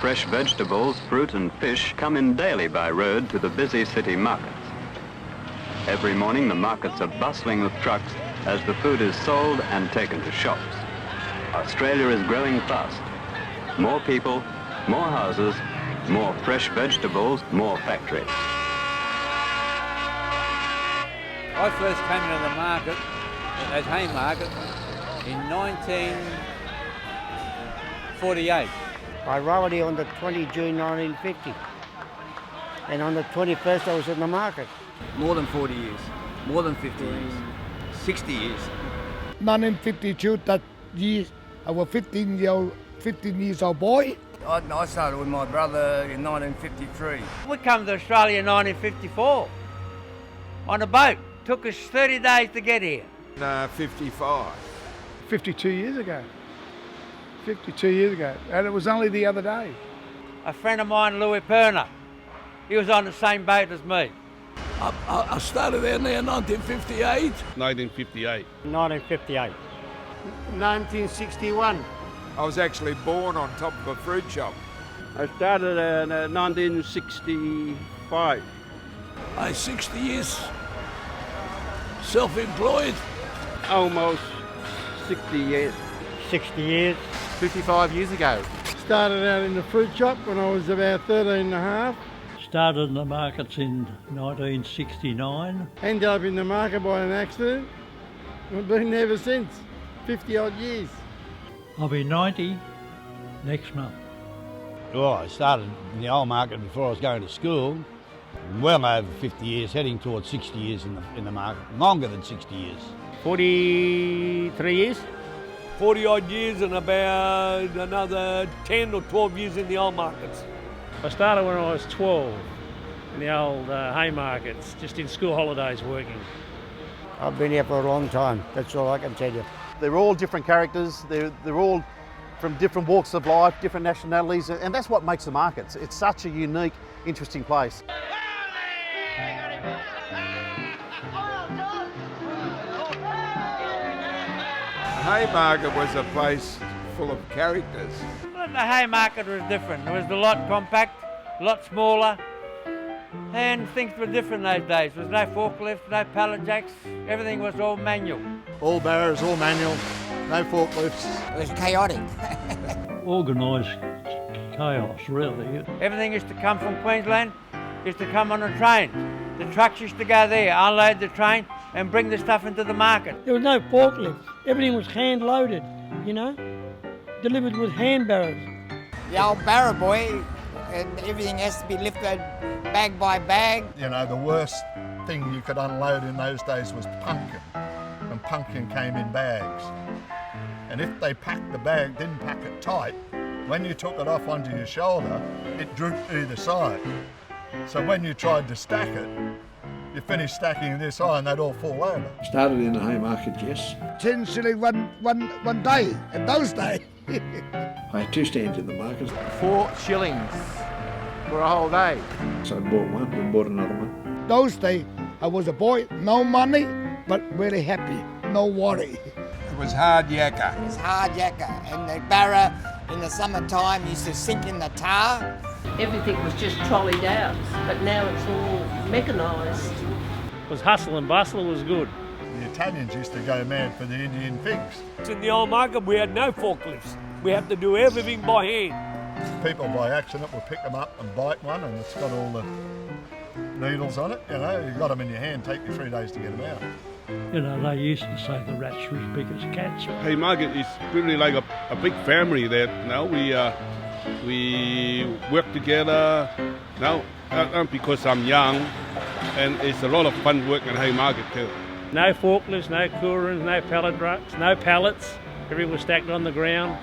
Fresh vegetables, fruit and fish come in daily by road to the busy city markets. Every morning the markets are bustling with trucks as the food is sold and taken to shops. Australia is growing fast. More people, more houses, more fresh vegetables, more factories. I first came into the market, at Haymarket, in 1948. I arrived here on the 20 June 1950. And on the 21st I was in the market. More than 40 years, more than 50 years, 60 years. 1952, that year, I was 15 years old boy. I started with my brother in 1953. We come to Australia in 1954 on a boat. Took us 30 days to get here. 55. 52 years ago. 52 years ago. And it was only the other day. A friend of mine, Louis Perner, he was on the same boat as me. I started there in 1958. 1958. 1958. 1961. I was actually born on top of a fruit shop. I started in 1965. 60 years self-employed. Almost 60 years. 60 years. 55 years ago. Started out in the fruit shop when I was about 13 and a half. Started in the markets in 1969. Ended up in the market by an accident. I've been there ever since. 50 odd years. I'll be 90 next month. Well, I started in the old market before I was going to school. Well over 50 years, heading towards 60 years in the market. Longer than 60 years. 43 years. 40 odd years and about another 10 or 12 years in the old markets. I started when I was 12 in the old Haymarkets, just in school holidays working. I've been here for a long time, that's all I can tell you. They're all different characters, they're all from different walks of life, different nationalities, and that's what makes the markets. It's such a unique, interesting place. Haymarket was a place full of characters. Well, the Haymarket was different. It was a lot compact, a lot smaller, and things were different those days. There was no forklifts, no pallet jacks, everything was all manual. All barrows, all manual, no forklifts. It was chaotic. Organised chaos, really. Everything used to come from Queensland, used to come on a train. The trucks used to go there, unload the train, and bring the stuff into the market. There was no forklifts. Everything was hand loaded, you know, delivered with hand barrows. The old barrow boy, and everything has to be lifted bag by bag. You know, the worst thing you could unload in those days was pumpkin. And pumpkin came in bags. And if they packed the bag, didn't pack it tight, when you took it off onto your shoulder, it drooped either side. So when you tried to stack it, you finished stacking this high and they'd all fall over. Started in the Haymarket, yes. 10 shilling one day, in those days. I had 2 stands in the market. 4 shillings for a whole day. So I bought one and bought another one. Those days, I was a boy, no money, but really happy, no worry. It was hard yakka. It was hard yakka, and the barrow in the summertime used to sink in the tar. Everything was just trolleyed out, but now it's all mechanised. It was hustle and bustle, it was good. The Italians used to go mad for the Indian figs. In the old market we had no forklifts. We had to do everything by hand. People by accident will pick them up and bite one and it's got all the needles on it, you know, you've got them in your hand, take you 3 days to get them out. You know, they used to say the rats were as big as cats. Haymarket is really like a big family there. Now we work together now because I'm young, and it's a lot of fun working at Haymarket too. No forklifts, no coolers, no pallet trucks, no pallets. Everything was stacked on the ground.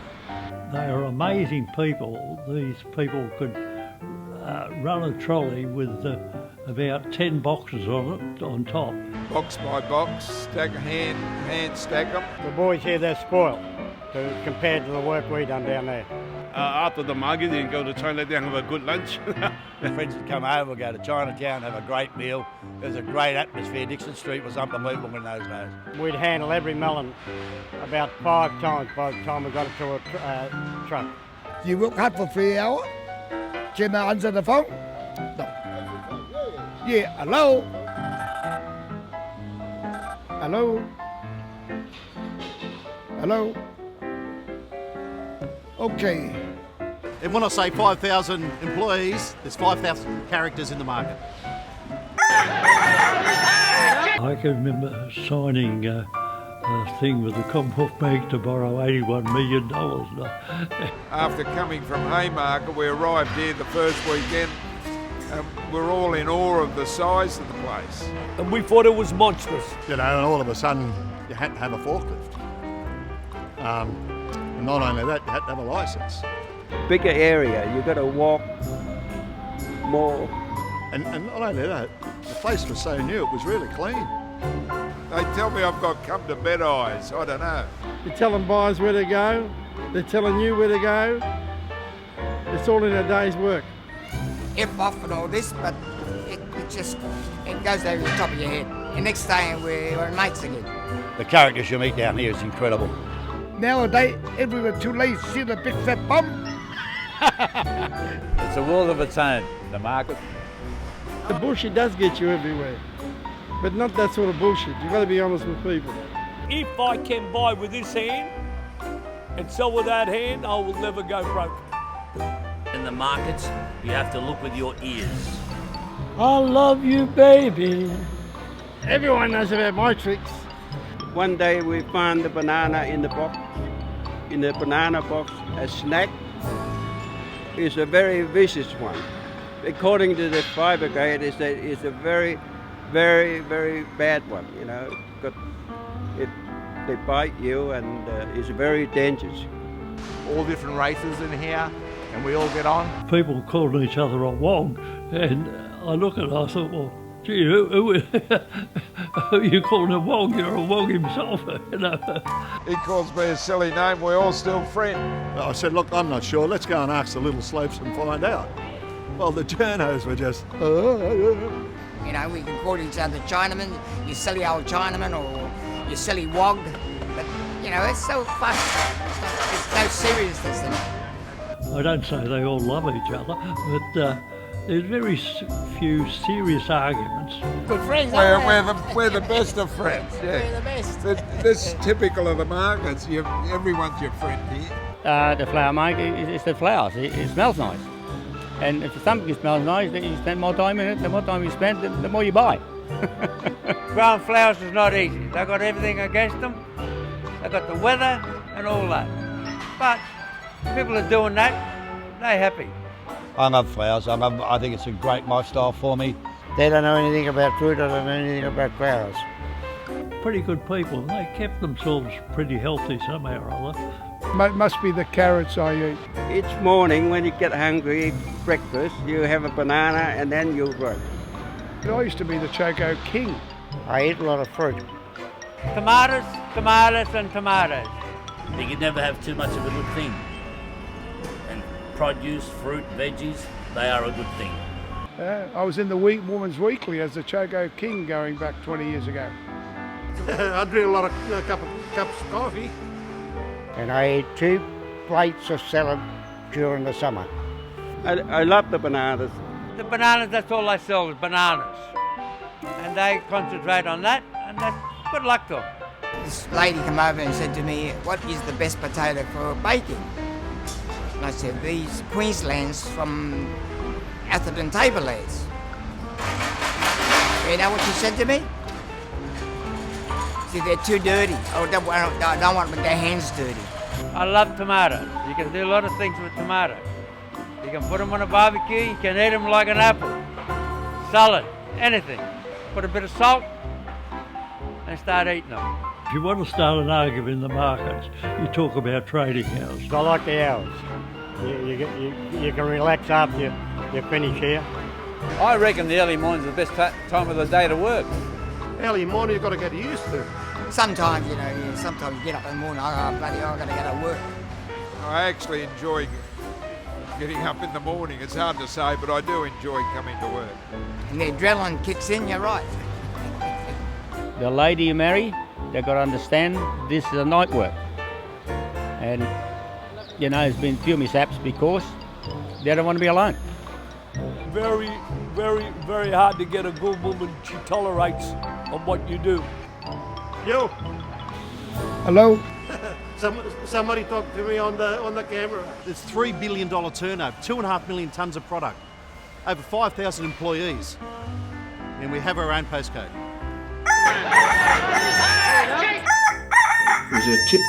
They are amazing people. These people could run a trolley with about 10 boxes on it, on top. Box by box, stack hand stack them. The boys here, they're spoiled compared to the work we done down there. After the market, you can go to Chinatown and have a good lunch. Friends would come over, go to Chinatown, have a great meal. There was a great atmosphere. Dixon Street was unbelievable in those days. We'd handle every melon about 5 times by the time we got it to a truck. You work hard for 3 hours, Can I answer the phone? No. Yeah, hello? Hello? Hello? Okay. And when I say 5,000 employees, there's 5,000 characters in the market. I can remember signing a thing with the Commonwealth Bank to borrow $81 million. After coming from Haymarket, we arrived here the first weekend. We're all in awe of the size of the place. And we thought it was monstrous. You know, and all of a sudden you had to have a forklift. And not only that, you had to have a licence. Bigger area, you've got to walk more. And not only that, the place was so new, it was really clean. They tell me I've got come to bed eyes. I don't know. You're telling buyers where to go, they're telling you where to go. It's all in a day's work. F off and all this, but it goes over the top of your head. The next day we're mates again. The characters you meet down here is incredible. Nowadays, everyone too lazy to see the big fat bum. It's a world of its own, the market. The bullshit does get you everywhere, but not that sort of bullshit. You've got to be honest with people. If I can buy with this hand and sell with that hand, I will never go broke. In the markets, you have to look with your ears. I love you, baby. Everyone knows about my tricks. One day we found the banana in the box. In the banana box, a snack is a very vicious one. According to the fire brigade, it's a very, very, very bad one. You know, they bite you, and it's very dangerous. All different races in here, and we all get on. People calling each other a wong, and I look at it, I thought, well, gee, who you calling a wong? You're a wong himself, you know. He calls me a silly name, we're all still friends. I said, look, I'm not sure, let's go and ask the little slopes and find out. Well, the journos were just... You know, we can call each other Chinaman, you silly old Chinaman, or you silly wog, but, you know, it's so fun. There's no seriousness in it. I don't say they all love each other, but there's very few serious arguments. Good friends, we're the best of friends, yeah. We're the best. This is typical of the markets. Everyone's your friend here. The flower market is the flowers. It smells nice. And if something smells nice, then you spend more time in it. The more time you spend, the more you buy. Growing flowers is not easy. They've got everything against them. They've got the weather and all that. But people are doing that, they're happy. I love flowers. I think it's a great lifestyle for me. They don't know anything about fruit, I don't know anything about flowers. Pretty good people. They kept themselves pretty healthy somehow or other. Must be the carrots I eat. Each morning when you get hungry, breakfast, you have a banana and then you work. I used to be the Choco King. I eat a lot of fruit. Tomatoes, tomatoes and tomatoes. You can never have too much of a good thing. And produce, fruit, veggies, they are a good thing. I was in the Woman's Weekly as the Choco King going back 20 years ago. I drink a lot of cups of coffee. And I eat 2 plates of salad during the summer. I love the bananas. The bananas, that's all they sell is bananas. And they concentrate on that, and that's good luck to them. This lady came over and said to me, what is the best potato for baking? And I said, these Queenslands from Atherton Tablelands. You know what she said to me? See, they're too dirty. I don't want their hands dirty. I love tomatoes. You can do a lot of things with tomatoes. You can put them on a barbecue, you can eat them like an apple. Salad, anything. Put a bit of salt and start eating them. If you want to start an argument in the markets, you talk about trading hours. I like the hours. You can relax after you finish here. I reckon the early morning's the best time of the day to work. Early morning you've got to get used to. Sometimes, you know, sometimes you get up in the morning, I've got to go to work. I actually enjoy getting up in the morning. It's hard to say, but I do enjoy coming to work. And the adrenaline kicks in, you're right. The lady you marry, they've got to understand this is a night work. And, you know, there's been a few mishaps because they don't want to be alone. very, very, very hard to get a good woman. She tolerates on what you do. You. Hello? Somebody talk to me on the camera. It's $3 billion turnover, 2.5 million tonnes of product, over 5,000 employees, and we have our own postcode. There's a tip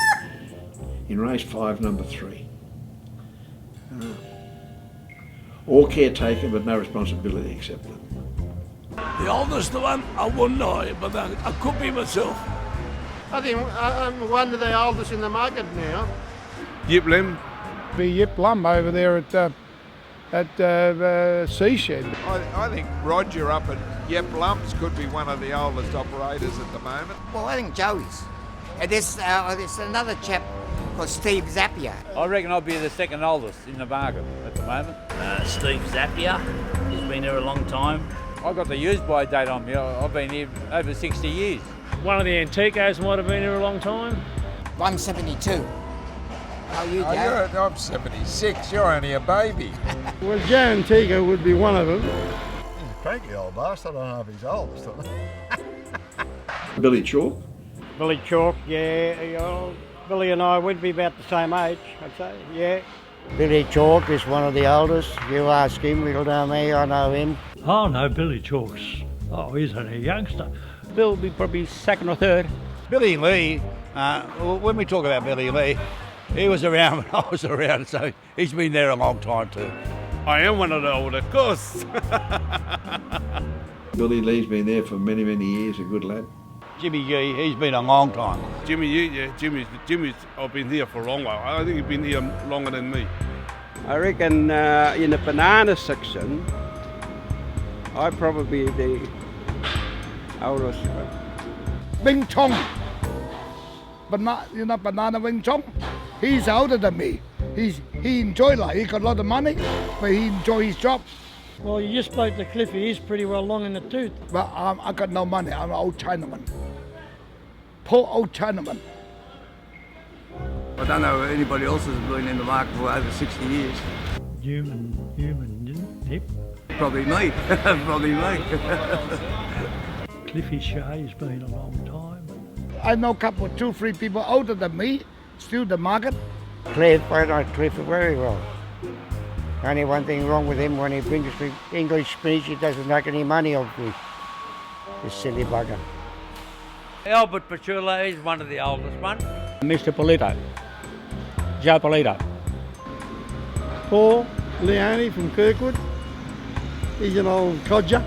in race 5, number 3. All caretaker but no responsibility accepted. The oldest one, I wouldn't know, but I could be myself. I think I'm one of the oldest in the market now. Yip Lim. Be Yip Lum over there at Seashed. I think Roger up at Yep Lumps could be one of the oldest operators at the moment. Well, I think Joey's. And there's another chap called Steve Zapier. I reckon I'll be the second oldest in the market at the moment. Steve Zapier, he's been here a long time. I've got the use-by date on me. I've been here over 60 years. One of the Anticos might have been here a long time. 172. How are you, Joe? I'm 76, you're only a baby. Well, Joe Antigo would be one of them. He's a cranky old bastard. I don't know if he's oldest or not. Billy Chalk. Billy Chalk, yeah. Billy and I would be about the same age, I'd say, yeah. Billy Chalk is one of the oldest. You ask him, he'll know me, I know him. Oh no, Billy Chalk's, he's only a youngster. Bill will be probably second or third. Billy Lee, when we talk about Billy Lee, he was around when I was around, so he's been there a long time too. I am one of the older, of course. Billy Lee's been there for many, many years, a good lad. Jimmy G, he's been a long time. Jimmy's, I've been here for a long while. I think he's been here longer than me. I reckon in the banana section, I'd probably be the oldest one. Wing Chong. Banana Wing Chong. He's older than me. He enjoy life. He got a lot of money, but he enjoy his job. Well, you just spoke to Cliffy. He's pretty well long in the tooth. But I got no money. I'm an old Chinaman. Poor old Chinaman. I don't know anybody else has been in the market for over 60 years. Human, Nick. Probably me. Probably me. Cliffy Shea's been a long time. I know a couple, 2, 3 people older than me, still the market. Cliff, I know Cliff very well. Only one thing wrong with him, when he brings the English spinach, he doesn't make any money off me. This silly bugger. Albert Pachula is one of the oldest ones. Mr. Polito, Joe Polito. Paul Leone from Kirkwood. He's an old codger.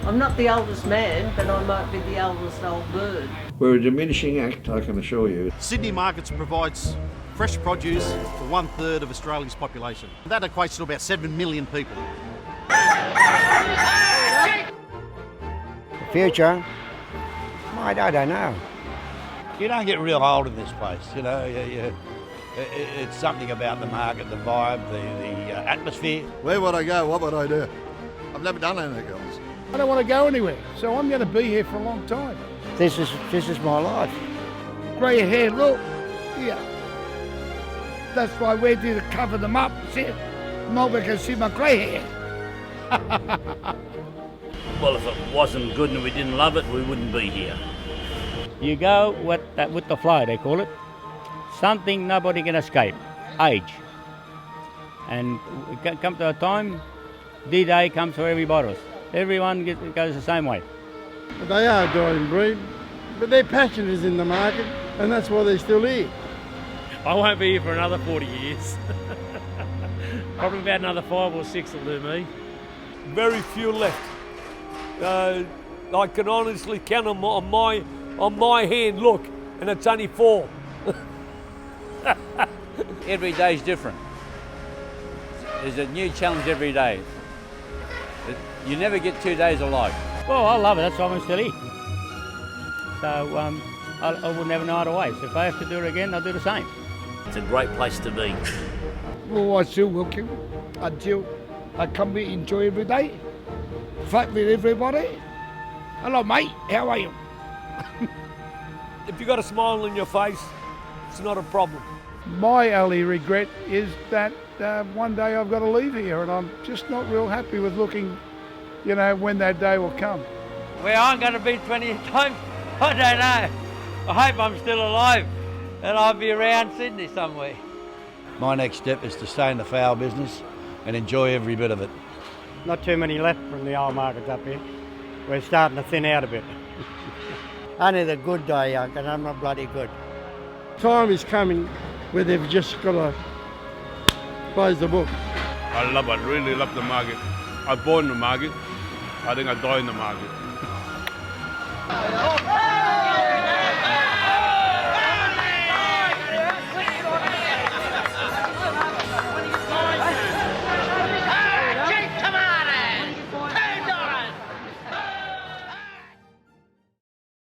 I'm not the oldest man, but I might be the oldest old bird. We're a diminishing act, I can assure you. Sydney Markets provides fresh produce for 1/3 of Australia's population. That equates to about 7 million people. The future? I don't know. You don't get real old in this place, you know. It's something about the market, the vibe, the atmosphere. Where would I go? What would I do? I've never done anything else. I don't want to go anywhere, so I'm going to be here for a long time. This is my life. Grey hair, look. Yeah. That's why we're here to cover them up, see? Nobody can see my grey hair. Well, if it wasn't good and we didn't love it, we wouldn't be here. You go with the flow, they call it. Something nobody can escape, age. And it come to a time, D-Day comes for everybody. Everyone goes the same way. But they are a dying breed, but their passion is in the market, and that's why they're still here. I won't be here for another 40 years. Probably about another 5 or 6 will do me. Very few left. I can honestly count on my hand, look, and it's only 4. Every day's different. There's a new challenge every day. You never get 2 days alike. Well, I love it, that's why I'm still here. So I would never know how to wait. So if I have to do it again, I'll do the same. It's a great place to be. Well, I still working until I come here, enjoy every day, fight with everybody. Hello, mate, how are you? If you got a smile on your face, it's not a problem. My only regret is that one day I've got to leave here, and I'm just not real happy with looking, you know, when that day will come. Where I'm going to be 20 years time, I don't know. I hope I'm still alive and I'll be around Sydney somewhere. My next step is to stay in the fowl business and enjoy every bit of it. Not too many left from the old markets up here. We're starting to thin out a bit. Only the good die young, and I'm not bloody good. Time is coming where they've just got to close the book. I really love the market. I born in the market. I think I die in the market.